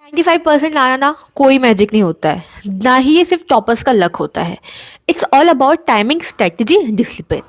95% लाना ना कोई मैजिक नहीं होता है, ना ही ये सिर्फ टॉपर्स का लक होता है। It's all about timing, strategy, discipline.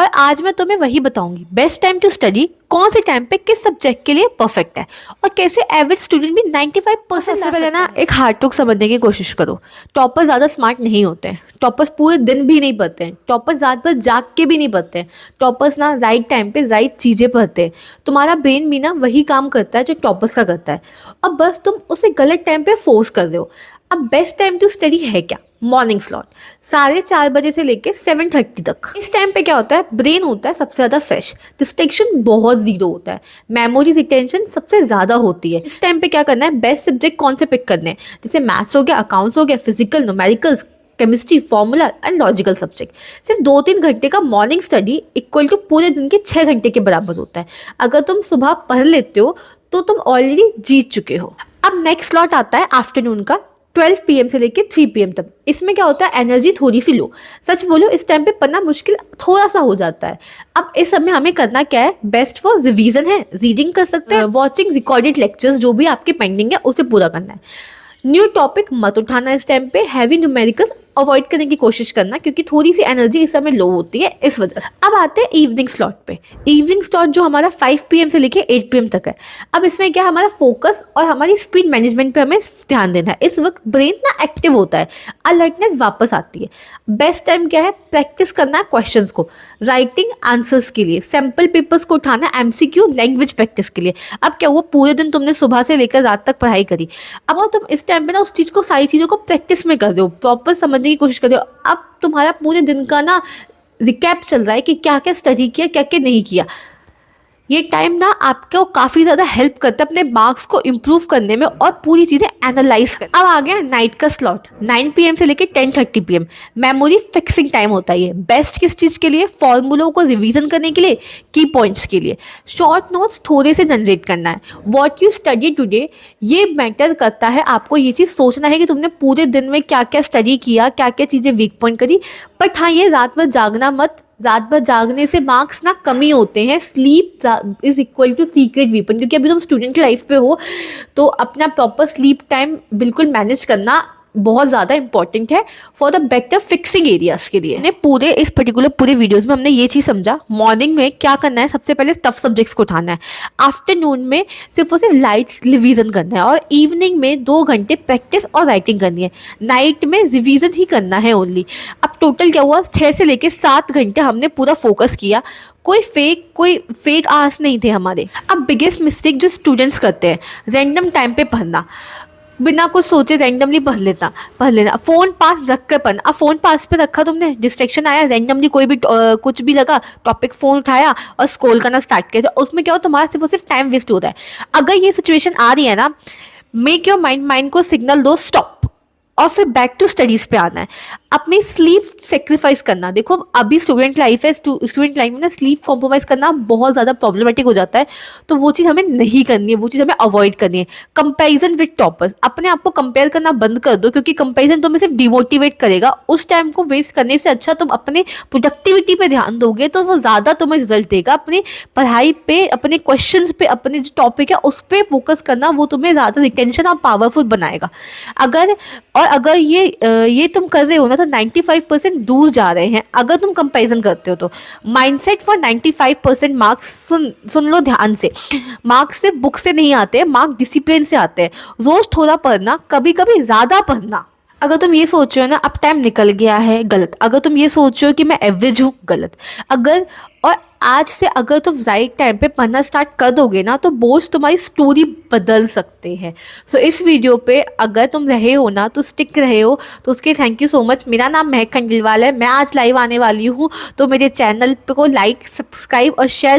और आज मैं तुम्हें वही बताऊंगी, बेस्ट टाइम टू स्टडी कौन से टाइम पे किस सब्जेक्ट के लिए परफेक्ट है, और कैसे एवरेज स्टूडेंट भी 95% से पहले ना एक हार्ड टॉक समझने की कोशिश करो। टॉपर्स ज़्यादा स्मार्ट नहीं होते हैं, टॉपर्स पूरे दिन भी नहीं पढ़ते हैं, टॉपर्स रात भर जाग के भी नहीं पढ़ते हैं। टॉपर्स ना राइट टाइम पे राइट चीज़ें पढ़ते हैं। तुम्हारा ब्रेन भी ना वही काम करता है जो टॉपर्स का करता है, और बस तुम उसे गलत टाइम पे फोर्स कर रहे हो। अब बेस्ट टाइम टू स्टडी है क्या? मॉर्निंग स्लॉट 4:30 से लेके 7:30 तक। इस टाइम पे क्या होता है, ब्रेन होता है सबसे ज़्यादा फ्रेश, डिस्ट्रैक्शन बहुत जीरो होता है, मेमोरी रिटेंशन सबसे ज़्यादा होती है। इस टाइम पे क्या करना है, बेस्ट सब्जेक्ट कौन से पिक करने हैं, जैसे मैथ्स हो गया, अकाउंट्स हो गया, physical, numericals, chemistry, formula and logical subject. सिर्फ 2-3 घंटे का मॉर्निंग स्टडी इक्वल टू पूरे दिन के 6 घंटे के बराबर होता है। अगर तुम सुबह पढ़ लेते हो तो तुम ऑलरेडी जीत चुके हो। अब नेक्स्ट स्लॉट आता है आफ्टरनून का, 12 PM से लेके 3 PM तक। इसमें क्या होता है, एनर्जी थोड़ी सी लो। सच बोलो, इस टाइम पे पढ़ना मुश्किल थोड़ा सा हो जाता है। अब इस समय हमें करना क्या है, बेस्ट फॉर रिवीजन है, रीडिंग कर सकते हैं, वॉचिंग रिकॉर्डेड लेक्चर्स जो भी आपके पेंडिंग है उसे पूरा करना है। न्यू टॉपिक मत उठाना इस टाइम पे, हैवी न्यूमेरिकल्स अवॉइड करने की कोशिश करना, क्योंकि थोड़ी सी एनर्जी इस समय लो होती है इस वजह से। अब आते हैं इवनिंग स्लॉट पे। इवनिंग स्लॉट जो हमारा 5 PM से लेके 8 PM तक है। अब इसमें क्या, हमारा फोकस और हमारी स्पीड मैनेजमेंट पे हमें ध्यान देना है। इस वक्त ब्रेन ना एक्टिव होता है, अलर्टनेस वापस आती है। बेस्ट टाइम क्या है, प्रैक्टिस करना है क्वेश्चंस को, राइटिंग आंसर्स के लिए, सैम्पल पेपर्स को उठाना, MCQ, लैंग्वेज प्रैक्टिस के लिए। अब क्या हुआ, पूरे दिन तुमने सुबह से लेकर रात तक पढ़ाई करी, अब और तुम इस टाइम पे ना उस चीज़ को, सारी चीज़ों को प्रैक्टिस में कर रहे हो, प्रॉपर समझने की कोशिश कर रहे हो। अब तुम्हारा पूरे दिन का ना रिकैप चल रहा है कि क्या क्या स्टडी किया, क्या क्या नहीं किया। ये टाइम ना आपको काफ़ी ज़्यादा हेल्प करता है अपने मार्क्स को इम्प्रूव करने में और पूरी चीज़ें एनालाइज कर। अब आ गया नाइट का स्लॉट, 9 PM से लेके 10:30 PM। मेमोरी फिक्सिंग टाइम होता है ये। बेस्ट किस चीज़ के लिए, फॉर्मूलों को रिवीजन करने के लिए, की पॉइंट्स के लिए। शॉर्ट नोट्स थोड़े से जनरेट करना है। वॉट यू स्टडी टुडे, ये मैटर करता है। आपको ये चीज़ सोचना है कि तुमने पूरे दिन में क्या क्या स्टडी किया, क्या क्या चीज़ें वीक पॉइंट करी। बट हाँ, ये रात भर जागना मत, रात भर जागने से मार्क्स ना कमी होते हैं। Sleep is equal to secret weapon, क्योंकि अभी तुम स्टूडेंट लाइफ पे हो तो अपना प्रॉपर स्लीप टाइम बिल्कुल मैनेज करना बहुत ज़्यादा इंपॉर्टेंट है for the better fixing areas के लिए। पूरे इस पर्टिकुलर पूरे वीडियोस में हमने ये चीज़ समझा, मॉर्निंग में क्या करना है, सबसे पहले टफ सब्जेक्ट्स को उठाना है, आफ्टरनून में सिर्फ और सिर्फ लाइट रिवीजन करना है, और इवनिंग में 2 घंटे प्रैक्टिस और राइटिंग करनी है। नाइट में रिवीजन ही करना है ओनली। अब टोटल क्या हुआ, 6 से लेकर 7 घंटे हमने पूरा फोकस किया। कोई फेक आवर्स नहीं थे हमारे। अब बिगेस्ट मिस्टेक जो स्टूडेंट्स करते हैं, रैंडम टाइम पे पढ़ना, बिना कुछ सोचे रैंडमली पढ़ लेना, फ़ोन पास रख कर पढ़ना। अब फ़ोन पास पे रखा तुमने, डिस्ट्रैक्शन आया, रैंडमली कोई भी कुछ भी लगा, टॉपिक फ़ोन उठाया और स्क्रॉल करना स्टार्ट किया, तो उसमें क्या हो, तुम्हारा सिर्फ और सिर्फ टाइम वेस्ट होता है। अगर ये सिचुएशन आ रही है ना, मेक योर माइंड को सिग्नल दो स्टॉप, और फिर बैक टू स्टडीज़ पे आना है। अपनी स्लीप सेक्रीफाइस करना, देखो अभी स्टूडेंट लाइफ है, स्टूडेंट लाइफ में ना स्लीप कॉम्प्रोमाइज़ करना बहुत ज़्यादा प्रॉब्लमेटिक हो जाता है, तो वो चीज़ हमें नहीं करनी है, वो चीज़ हमें अवॉइड करनी है। कंपैरिजन विद टॉपर्स, अपने आप को कंपेयर करना बंद कर दो, क्योंकि कंपैरिजन तुम्हें सिर्फ डिमोटिवेट करेगा। उस टाइम को वेस्ट करने से अच्छा तुम अपने प्रोडक्टिविटी पे ध्यान दोगे तो वो ज़्यादा तुम्हें रिजल्ट देगा। अपनी पढ़ाई पे, अपने क्वेश्चन पे, अपने जो टॉपिक है उस पर फोकस करना, वो तुम्हें ज़्यादा रिटेंशन और पावरफुल बनाएगा। अगर ये तुम कर रहे हो ना, तो 95% दूर जा रहे हैं। अगर तुम कंपैरिजन करते हो तो माइंडसेट फॉर 95% मार्क्स, सुन लो ध्यान से, मार्क्स सिर्फ बुक से नहीं आते हैं, मार्क्स डिसिप्लिन से आते हैं। रोज थोड़ा पढ़ना, कभी कभी ज़्यादा पढ़ना। अगर तुम ये सोच रहे हो ना अब टाइम निकल गया है, गलत। अगर तुम ये सोच रहे हो कि मैं एवरेज हूँ, गलत। और आज से अगर तुम राइट टाइम पे पढ़ना स्टार्ट कर दोगे ना, तो बोर्ड्स तुम्हारी स्टोरी बदल सकते हैं। सो इस वीडियो पे अगर तुम रहे हो ना, तो स्टिक रहे हो, तो उसके थैंक यू सो मच। मेरा नाम महक खंडेलवाल है, मैं आज लाइव आने वाली हूँ, तो मेरे चैनल को लाइक, सब्सक्राइब और शेयर